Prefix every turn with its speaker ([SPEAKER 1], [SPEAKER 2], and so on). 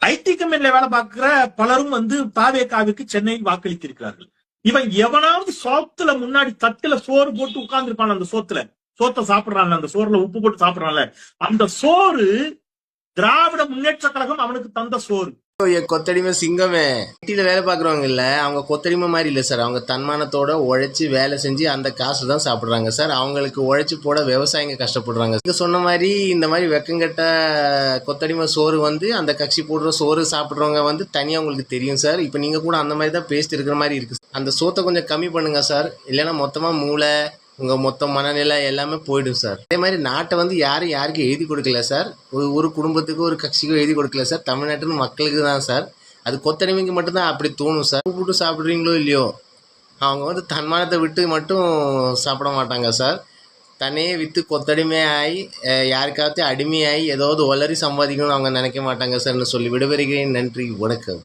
[SPEAKER 1] ID கம்பெனில வேலை பார்க்கிற பலரும் தாவேகாவுக்கு சென்னையில் வாக்களித்திருக்கிறார்கள். இவன் எவனாவது சோத்துல முன்னாடி தட்டுல சோறு போட்டு உட்கார்ந்துருப்பான், அந்த சோத்தை சாப்பிடுறான்ல, அந்த சோறுல உப்பு போட்டு சாப்பிடுறான்ல, அந்த சோறு திராவிட முன்னேற்ற கழகம் அவனுக்கு தந்த சோறு.
[SPEAKER 2] கொத்தடிமை சிங்கமே ஐடியில வேலை பார்க்குறவங்க இல்லை, அவங்க கொத்தடிமை மாதிரி இல்லை சார். அவங்க தன்மானத்தோட உழைச்சி வேலை செஞ்சு அந்த காசு தான் சாப்பிட்றாங்க சார். அவங்களுக்கு உழைச்சி போட விவசாயிங்க கஷ்டப்படுறாங்க. நீங்கள் சொன்ன மாதிரி இந்த மாதிரி வெக்கங்கட்ட கொத்தடிமை சோறு அந்த கட்சி போடுற சோறு சாப்பிட்றவங்க தனியாக உங்களுக்கு தெரியும் சார். இப்போ நீங்கள் கூட அந்த மாதிரி தான் பேசிட்டு இருக்கிற மாதிரி இருக்குது. அந்த சோத்தை கொஞ்சம் கம்மி பண்ணுங்க சார், இல்லைன்னா மொத்தமாக மூளை உங்கள் மொத்த மனநிலை எல்லாமே போயிடும் சார். அதே மாதிரி நாட்டை யாருக்கும் எழுதி கொடுக்கல சார், ஒரு குடும்பத்துக்கு ஒரு கட்சிக்கும் எழுதி கொடுக்கல சார். தமிழ்நாட்டின் மக்களுக்கு தான் சார். அது கொத்தடிமைக்கு மட்டும்தான் அப்படி தோணும் சார். கூப்பிட்டு சாப்பிட்றீங்களோ இல்லையோ, அவங்க தன்மானத்தை விட்டு மட்டும் சாப்பிட மாட்டாங்க சார். தன்னையே விற்று கொத்தடிமையாகி யாருக்காவது அடிமையாகி ஏதாவது ஒளரி சம்பாதிக்கணும்னு அவங்க நினைக்க மாட்டாங்க சார்னு சொல்லி விடைபெறுகிறேன். நன்றி, வணக்கம்.